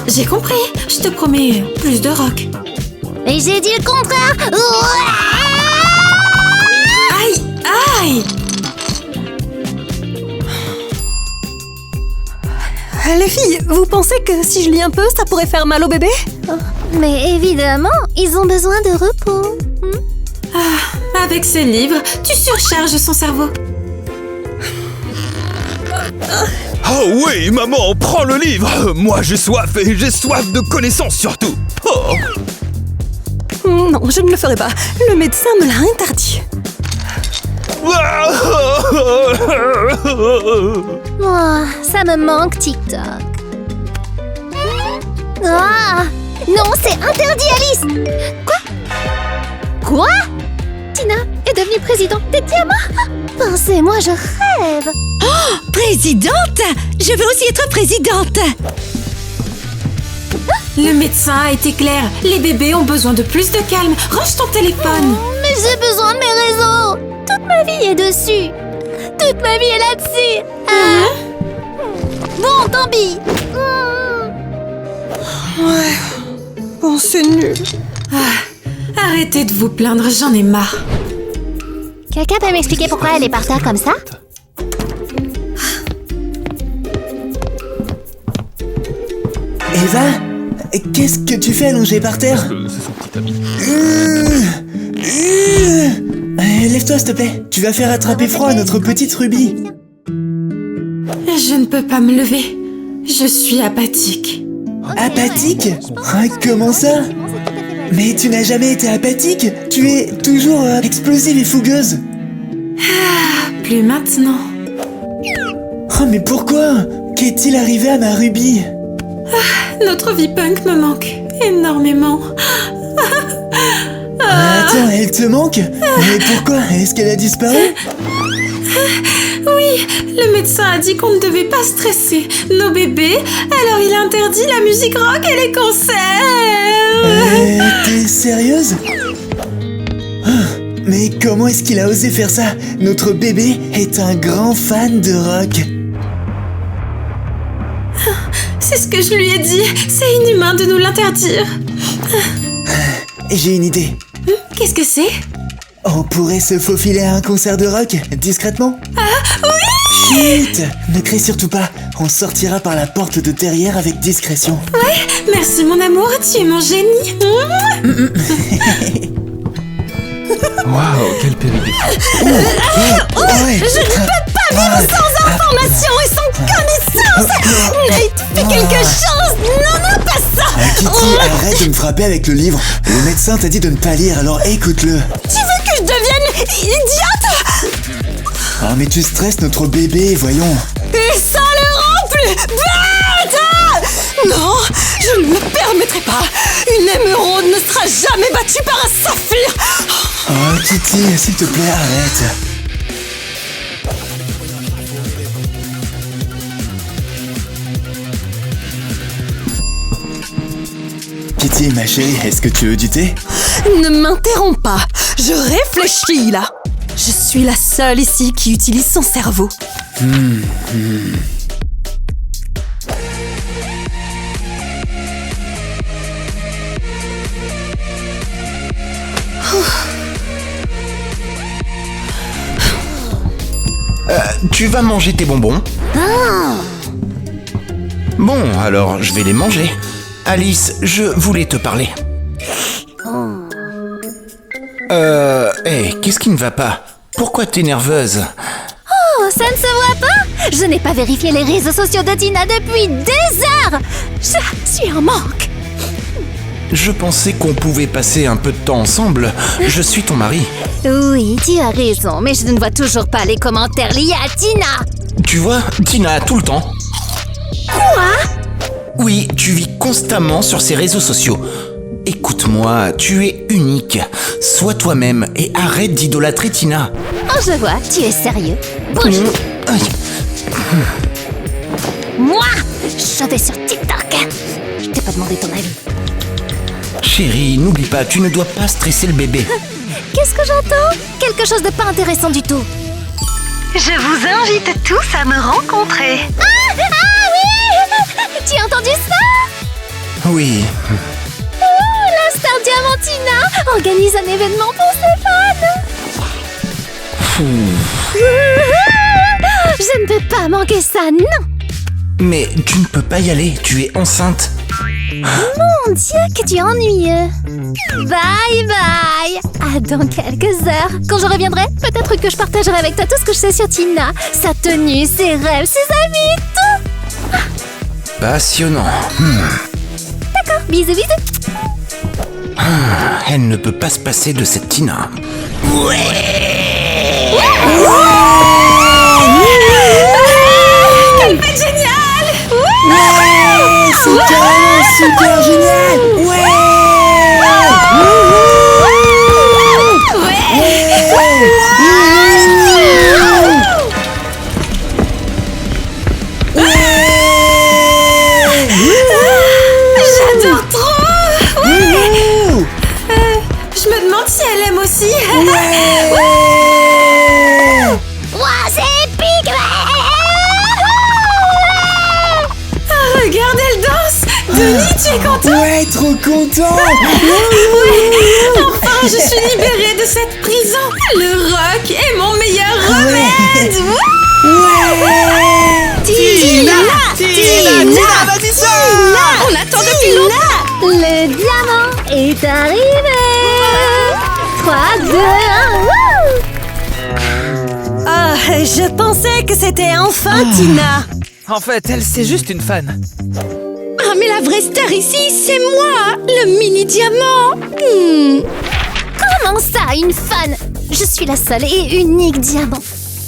[SPEAKER 2] j'ai compris. Je te promets plus de rock.
[SPEAKER 3] Et j'ai dit le contraire.
[SPEAKER 2] Aïe, aïe.
[SPEAKER 1] Les filles, vous pensez que si je lis un peu, ça pourrait faire mal au bébé?
[SPEAKER 3] Mais évidemment, ils ont besoin de repos.
[SPEAKER 2] Avec ce livre, tu surcharges son cerveau.
[SPEAKER 7] Oh oui, maman, prends le livre. Moi, j'ai soif et j'ai soif de connaissances surtout. Oh.
[SPEAKER 1] Non, je ne le ferai pas. Le médecin me l'a interdit.
[SPEAKER 3] Oh, ça me manque TikTok. Ah, non, c'est interdit, Alice. Quoi? Tina est devenue présidente des diamants? Pensez-moi, je rêve.
[SPEAKER 4] Oh, présidente? Je veux aussi être présidente.
[SPEAKER 2] Le médecin a été clair. Les bébés ont besoin de plus de calme. Range ton téléphone.
[SPEAKER 3] Mais j'ai besoin de mes réseaux. Toute ma vie est dessus. Toute ma vie est là-dessus. Bon, tant pis.
[SPEAKER 1] Ouais. Bon, c'est nul.
[SPEAKER 2] Arrêtez de vous plaindre, j'en ai marre.
[SPEAKER 3] Quelqu'un peut m'expliquer pourquoi elle est par terre comme ça?
[SPEAKER 5] Eva, qu'est-ce que tu fais allongée par terre?
[SPEAKER 8] C'est son petit ami.
[SPEAKER 5] Lève-toi, s'il te plaît. Tu vas faire attraper froid à notre petite Ruby.
[SPEAKER 2] Je ne peux pas me lever. Je suis apathique.
[SPEAKER 5] Apathique? Comment ça? Mais tu n'as jamais été apathique. Tu es toujours explosive et fougueuse.
[SPEAKER 2] Plus maintenant.
[SPEAKER 5] Oh, mais pourquoi? Qu'est-il arrivé à ma Ruby?
[SPEAKER 2] Notre vie punk me manque énormément.
[SPEAKER 5] Attends, elle te manque? Mais pourquoi? Est-ce qu'elle a disparu?
[SPEAKER 2] Oui, le médecin a dit qu'on ne devait pas stresser nos bébés, alors il interdit la musique rock et les concerts.
[SPEAKER 5] T'es sérieuse? Mais comment est-ce qu'il a osé faire ça? Notre bébé est un grand fan de rock.
[SPEAKER 2] C'est ce que je lui ai dit, c'est inhumain de nous l'interdire.
[SPEAKER 5] J'ai une idée.
[SPEAKER 2] Qu'est-ce que c'est?
[SPEAKER 5] On pourrait se faufiler à un concert de rock, discrètement?
[SPEAKER 2] Oui!
[SPEAKER 5] Chut! Ne crie surtout pas, on sortira par la porte de derrière avec discrétion.
[SPEAKER 2] Ouais, merci mon amour, tu es mon génie.
[SPEAKER 7] Waouh, quelle péripétie.
[SPEAKER 1] Je ne peux pas vivre sans information et sans connaissance. Nate, fais quelque chose. Non, pas ça.
[SPEAKER 5] Kitty, arrête de me frapper avec le livre. Le médecin t'a dit de ne pas lire, alors écoute-le.
[SPEAKER 1] Tu veux que je devienne idiote?
[SPEAKER 5] Oh, mais tu stresses notre bébé, voyons.
[SPEAKER 1] Et ça le rend plus bête. Non, je ne me permettrai pas. Une émeraude ne sera jamais battue par un saphir.
[SPEAKER 5] Oh, Kitty, s'il te plaît, arrête. Kitty, ma chérie, est-ce que tu veux du thé?
[SPEAKER 1] Ne m'interromps pas. Je réfléchis, là. Je suis la seule ici qui utilise son cerveau.
[SPEAKER 6] Tu vas manger tes bonbons? Bon, alors je vais les manger. Alice, je voulais te parler. Qu'est-ce qui ne va pas? Pourquoi t'es nerveuse?
[SPEAKER 3] Oh, ça ne se voit pas? Je n'ai pas vérifié les réseaux sociaux de Tina depuis des heures. Je suis en manque.
[SPEAKER 6] Je pensais qu'on pouvait passer un peu de temps ensemble. Je suis ton mari.
[SPEAKER 3] Oui, tu as raison, mais je ne vois toujours pas les commentaires liés à Tina.
[SPEAKER 6] Tu vois, Tina a tout le temps.
[SPEAKER 3] Quoi?
[SPEAKER 6] Oui, tu vis constamment sur ses réseaux sociaux. Écoute-moi, tu es unique. Sois toi-même et arrête d'idolâtrer Tina.
[SPEAKER 3] Oh, je vois, tu es sérieux. Bouge.
[SPEAKER 6] Aïe.
[SPEAKER 3] Moi, je vais sur TikTok. Je t'ai pas demandé ton avis.
[SPEAKER 6] Chérie, n'oublie pas, tu ne dois pas stresser le bébé.
[SPEAKER 3] Qu'est-ce que j'entends? Quelque chose de pas intéressant du tout.
[SPEAKER 9] Je vous invite tous à me rencontrer.
[SPEAKER 3] Ah oui! Tu as entendu ça?
[SPEAKER 6] Oui.
[SPEAKER 3] Oh, la star Diamantina organise un événement pour ses fans. Je ne peux pas manquer ça, non.
[SPEAKER 6] Mais tu ne peux pas y aller, tu es enceinte.
[SPEAKER 3] Mon Dieu, que tu es ennuyeux. Bye bye. À dans quelques heures. Quand je reviendrai, peut-être que je partagerai avec toi tout ce que je sais sur Tina. Sa tenue, ses rêves, ses amis, tout.
[SPEAKER 6] Passionnant.
[SPEAKER 3] D'accord, bisous, bisous.
[SPEAKER 6] Elle ne peut pas se passer de cette Tina.
[SPEAKER 1] Quelle fête géniale!
[SPEAKER 5] Ouais, c'est carrément super génial! Ouais!
[SPEAKER 2] J'adore trop. Je me demande si elle aime aussi.
[SPEAKER 3] Ouah, c'est épique.
[SPEAKER 2] Regarde, elle danse. Denis, tu es content?
[SPEAKER 5] Ouais, trop content!
[SPEAKER 2] Enfin, je suis libérée de cette prison. Le rock est mon meilleur remède.
[SPEAKER 3] Tina,
[SPEAKER 5] vas-y, sors!
[SPEAKER 3] on attend depuis longtemps. Le diamant est arrivé. 3, 2, 1.
[SPEAKER 1] Ah, je pensais que c'était enfin Tina.
[SPEAKER 11] En fait, elle, c'est juste une fan.
[SPEAKER 4] Ah, mais la vraie star ici, c'est moi, le mini-diamant.
[SPEAKER 3] Comment ça, une fan? Je suis la seule et unique diamant.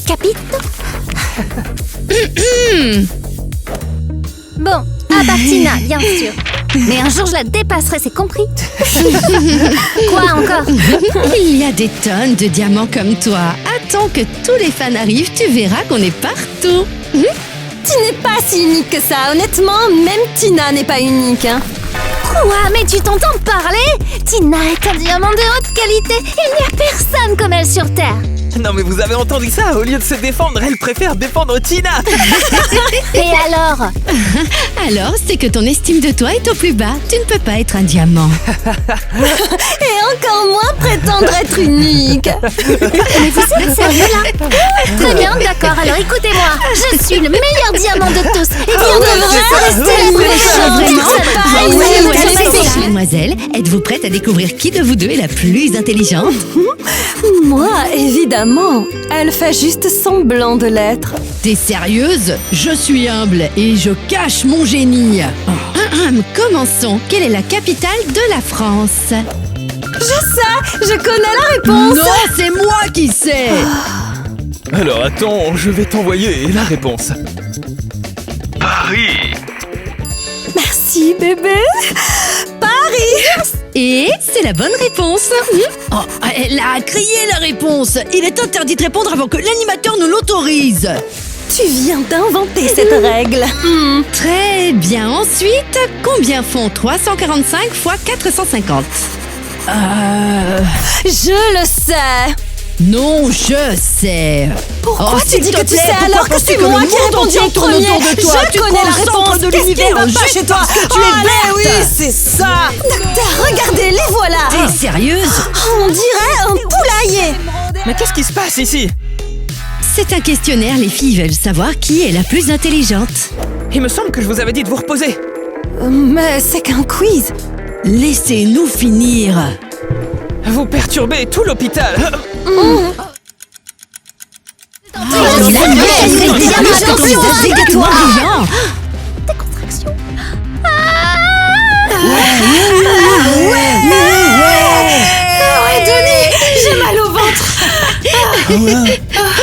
[SPEAKER 3] Capite? Bon, À part Tina, bien sûr. Mais un jour, je la dépasserai, c'est compris? Quoi encore?
[SPEAKER 4] Il y a des tonnes de diamants comme toi. Attends que tous les fans arrivent, tu verras qu'on est partout.
[SPEAKER 1] Tu n'es pas si unique que ça, honnêtement, même Tina n'est pas unique, hein.
[SPEAKER 3] Quoi? Mais tu t'entends parler? Tina est un diamant de haute qualité. Il n'y a personne comme elle sur Terre.
[SPEAKER 11] Non mais vous avez entendu ça? Au lieu de se défendre, elle préfère défendre Tina.
[SPEAKER 3] Et alors?
[SPEAKER 4] Alors, c'est que ton estime de toi est au plus bas. Tu ne peux pas être un diamant.
[SPEAKER 1] Et encore moins prétendre être unique.
[SPEAKER 3] Mais vous êtes sérieux là? Très bien, d'accord, alors écoutez-moi. Je suis le meilleur diamant de tous. Et bien de rester
[SPEAKER 4] Mademoiselle, êtes-vous prête à découvrir qui de vous deux est la plus intelligente?
[SPEAKER 1] Moi, évidemment. Elle fait juste semblant de l'être.
[SPEAKER 4] T'es sérieuse? Je suis humble et je cache mon génie. Commençons. Quelle est la capitale de la France?
[SPEAKER 1] Je sais, je connais la réponse.
[SPEAKER 4] Non, c'est moi qui sais.
[SPEAKER 7] Alors attends, je vais t'envoyer la réponse.
[SPEAKER 8] Paris.
[SPEAKER 1] Merci, bébé. Paris.
[SPEAKER 4] Et c'est la bonne réponse. Oh, elle a crié la réponse. Il est interdit de répondre avant que l'animateur ne l'autorise.
[SPEAKER 1] Tu viens d'inventer cette règle.
[SPEAKER 4] Très bien. Ensuite, combien font 345 fois 450?
[SPEAKER 1] Je le sais.
[SPEAKER 4] Non, je sais.
[SPEAKER 1] Pourquoi tu dis que tu sais alors que c'est moi qui ai répondu en premier? Je connais la réponse. Qu'est-ce qui ne va pas chez toi? Allez, oui, c'est ça. Docteur, regardez, les voilà.
[SPEAKER 4] T'es sérieuse?
[SPEAKER 1] On dirait un poulailler.
[SPEAKER 11] Mais qu'est-ce qui se passe ici?
[SPEAKER 4] C'est un questionnaire, les filles veulent savoir qui est la plus intelligente.
[SPEAKER 11] Il me semble que je vous avais dit de vous reposer.
[SPEAKER 1] Mais c'est qu'un quiz.
[SPEAKER 4] Laissez-nous finir.
[SPEAKER 11] Vous perturbez tout l'hôpital.
[SPEAKER 3] Décontraction.
[SPEAKER 1] Ouais, Denis, j'ai mal au ventre.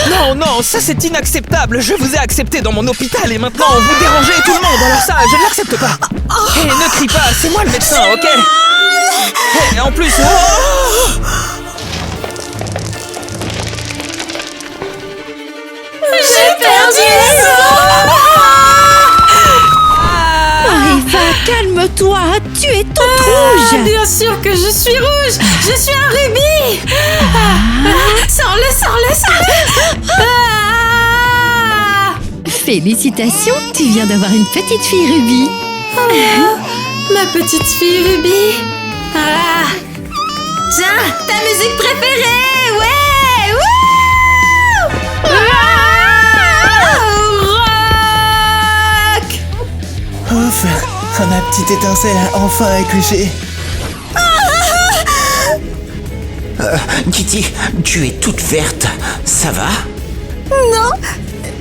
[SPEAKER 11] Non, non, ça c'est inacceptable. Je vous ai accepté dans mon hôpital et maintenant vous dérangez tout le monde. Alors ça, je ne l'accepte pas. Et ne crie pas, c'est moi le médecin, ok? Et en plus...
[SPEAKER 1] J'ai perdu les os.
[SPEAKER 4] Marie-Va, calme-toi, tu es toute rouge.
[SPEAKER 2] Bien sûr que je suis rouge. Je suis un rubis. Sors-le, sors-le, sors-le.
[SPEAKER 4] Félicitations, tu viens d'avoir une petite fille Ruby.
[SPEAKER 2] Ma petite fille Ruby. Tiens, ta musique préférée. Ouais, rock.
[SPEAKER 5] Ouf, ma petite étincelle a enfin accouché.
[SPEAKER 6] Kitty, tu es toute verte. Ça va?
[SPEAKER 1] Non,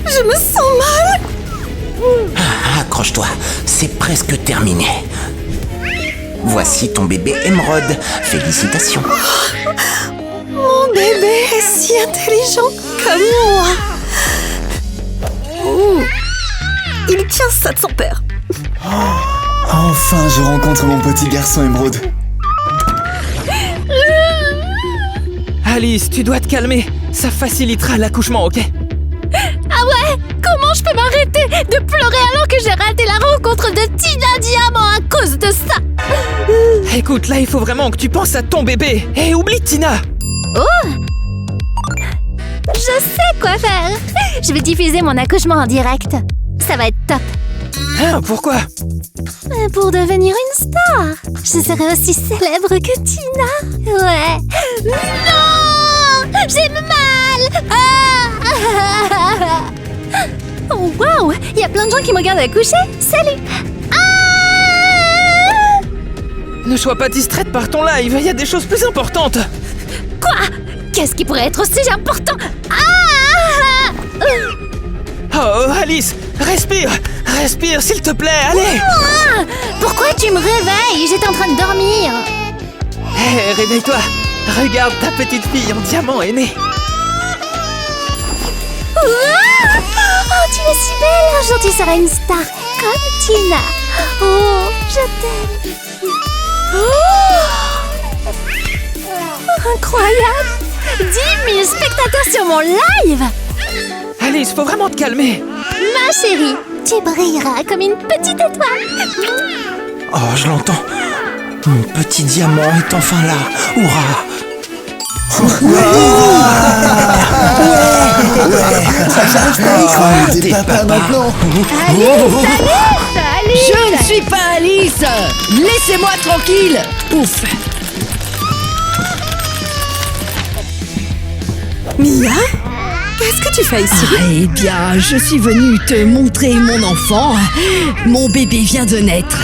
[SPEAKER 1] je me sens mal.
[SPEAKER 6] Accroche-toi, c'est presque terminé. Voici ton bébé Émeraude. Félicitations.
[SPEAKER 1] Mon bébé est si intelligent comme moi. Il tient ça de son père.
[SPEAKER 5] Enfin, je rencontre mon petit garçon Émeraude.
[SPEAKER 11] Alice, tu dois te calmer. Ça facilitera l'accouchement, ok?
[SPEAKER 3] Ah ouais? Comment je peux m'arrêter de pleurer alors que j'ai raté la rencontre de Tina Diamant à cause de ça?
[SPEAKER 11] Écoute, là, il faut vraiment que tu penses à ton bébé. Et oublie Tina.
[SPEAKER 3] Oh! Je sais quoi faire. Je vais diffuser mon accouchement en direct. Ça va être top.
[SPEAKER 11] Hein, pourquoi?
[SPEAKER 3] Pour devenir une star. Je serai aussi célèbre que Tina. Ouais. Non! J'ai mal! Oh, waouh! Il y a plein de gens qui me regardent accoucher. Salut!
[SPEAKER 11] Ne sois pas distraite par ton live. Il y a des choses plus importantes.
[SPEAKER 3] Quoi? Qu'est-ce qui pourrait être aussi important?
[SPEAKER 11] Oh, Alice, respire. Respire, s'il te plaît, allez.
[SPEAKER 3] Pourquoi tu me réveilles? J'étais en train de dormir.
[SPEAKER 11] Hé, réveille-toi. Regarde, ta petite fille en diamant est née.
[SPEAKER 3] Oh, tu es si belle. Un jour, tu seras une star comme Tina. Oh, je t'aime. Incroyable! 10 000 spectateurs sur mon live!
[SPEAKER 11] Alice, faut vraiment te calmer.
[SPEAKER 3] Ma chérie, tu brilleras comme une petite étoile.
[SPEAKER 6] Oh, je l'entends. Mon petit diamant est enfin là. Hurrah!
[SPEAKER 5] T'es papa maintenant.
[SPEAKER 4] Je ne suis pas Alice. Laissez-moi tranquille. Ouf.
[SPEAKER 1] Mia? Qu'est-ce que tu fais ici?
[SPEAKER 4] Eh bien, je suis venue te montrer mon enfant. Mon bébé vient de naître.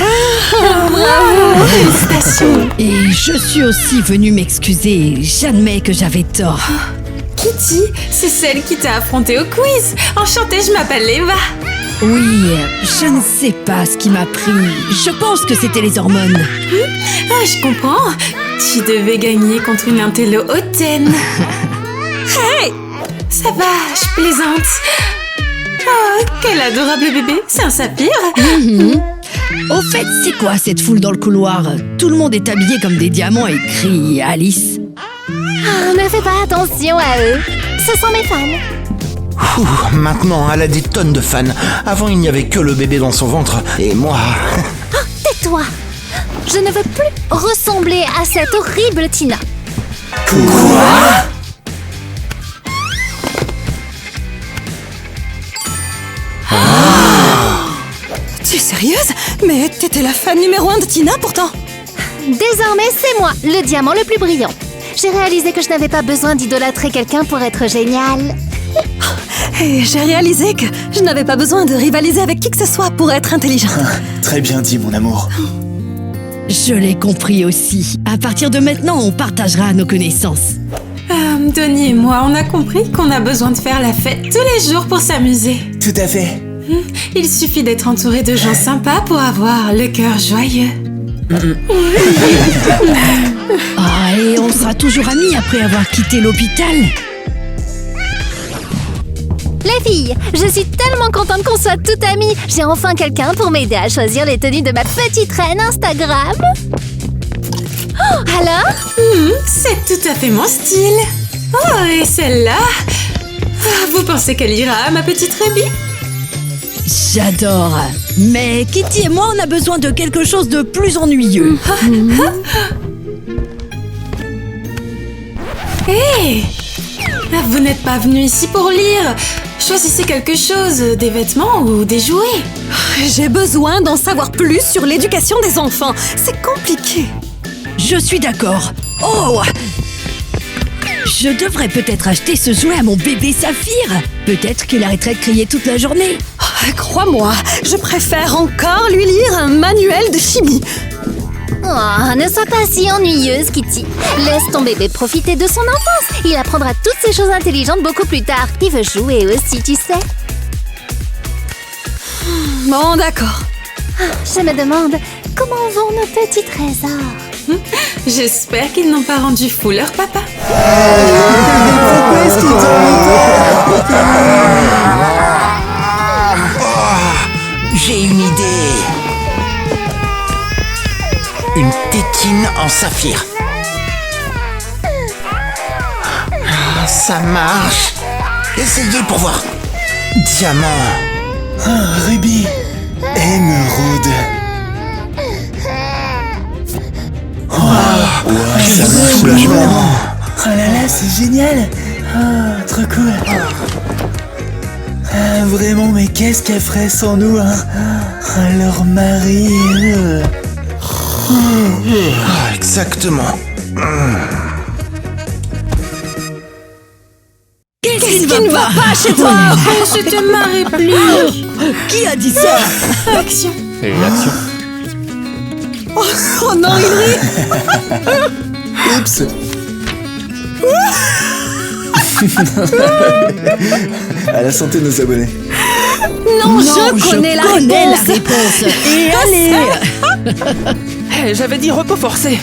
[SPEAKER 1] Bravo! Félicitations!
[SPEAKER 4] Et je suis aussi venue m'excuser. J'admets que j'avais tort.
[SPEAKER 2] Kitty, c'est celle qui t'a affrontée au quiz. Enchantée, je m'appelle Eva.
[SPEAKER 4] Oui, je ne sais pas ce qui m'a pris. Je pense que c'était les hormones.
[SPEAKER 2] Ah, je comprends. Tu devais gagner contre une intello hautaine.
[SPEAKER 1] Hey!
[SPEAKER 2] Ça va, je plaisante. Oh, quel adorable bébé. C'est un saphir.
[SPEAKER 4] Au fait, c'est quoi cette foule dans le couloir? Tout le monde est habillé comme des diamants et crie Alice.
[SPEAKER 3] Ah, ne fais pas attention à eux. Ce sont mes fans.
[SPEAKER 6] Ouh, maintenant, elle a des tonnes de fans. Avant, il n'y avait que le bébé dans son ventre. Et moi...
[SPEAKER 3] Oh, tais-toi. Je ne veux plus ressembler à cette horrible Tina.
[SPEAKER 6] Quoi?
[SPEAKER 1] Tu es sérieuse? Mais t'étais la fan numéro 1 de Tina pourtant.
[SPEAKER 3] Désormais, c'est moi, le diamant le plus brillant. J'ai réalisé que je n'avais pas besoin d'idolâtrer quelqu'un pour être génial.
[SPEAKER 1] Et j'ai réalisé que je n'avais pas besoin de rivaliser avec qui que ce soit pour être intelligente.
[SPEAKER 5] Très bien dit, mon amour.
[SPEAKER 4] Je l'ai compris aussi. À partir de maintenant, on partagera nos connaissances.
[SPEAKER 2] Donnie et moi, on a compris qu'on a besoin de faire la fête tous les jours pour s'amuser.
[SPEAKER 5] Tout à fait.
[SPEAKER 2] Il suffit d'être entouré de gens sympas pour avoir le cœur joyeux.
[SPEAKER 4] Ah, et on sera toujours amis après avoir quitté l'hôpital.
[SPEAKER 3] Les filles, je suis tellement contente qu'on soit toutes amies. J'ai enfin quelqu'un pour m'aider à choisir les tenues de ma petite reine Instagram. Oh, alors?
[SPEAKER 2] C'est tout à fait mon style. Oh, et celle-là? Ah, vous pensez qu'elle ira à ma petite Ruby?
[SPEAKER 4] J'adore. Mais Kitty et moi, on a besoin de quelque chose de plus ennuyeux.
[SPEAKER 2] Hé! Vous n'êtes pas venu ici pour lire. Choisissez quelque chose, des vêtements ou des jouets.
[SPEAKER 1] J'ai besoin d'en savoir plus sur l'éducation des enfants. C'est compliqué.
[SPEAKER 4] Je suis d'accord. Oh! Je devrais peut-être acheter ce jouet à mon bébé Saphir. Peut-être qu'il arrêterait de crier toute la journée.
[SPEAKER 1] Crois-moi, je préfère encore lui lire un manuel de chimie.
[SPEAKER 3] Oh, ne sois pas si ennuyeuse, Kitty. Laisse ton bébé profiter de son enfance. Il apprendra toutes ces choses intelligentes beaucoup plus tard. Il veut jouer aussi, tu sais.
[SPEAKER 1] Bon, d'accord.
[SPEAKER 3] Je me demande comment vont nos petits trésors.
[SPEAKER 2] J'espère qu'ils n'ont pas rendu fou leur papa.
[SPEAKER 6] J'ai une idée. Une tétine en saphir. Ah, ça marche. Essayez pour voir. Diamant.
[SPEAKER 5] Ruby. Émeraude. Ça me soulagement. Oh là là, c'est génial. Ah, trop cool. Ah, vraiment, mais qu'est-ce qu'elle ferait sans nous, hein? Ah, leur mari.
[SPEAKER 6] Ah, exactement.
[SPEAKER 1] Qu'est-ce qui ne va pas chez toi?
[SPEAKER 2] Je te marre plus.
[SPEAKER 4] Qui a dit ça?
[SPEAKER 2] Action.
[SPEAKER 7] Et action.
[SPEAKER 1] Oh non, il rit.
[SPEAKER 5] Oups. À la santé de nos abonnés.
[SPEAKER 1] Non, je connais la réponse.
[SPEAKER 4] Et allez.
[SPEAKER 11] J'avais dit repos forcé.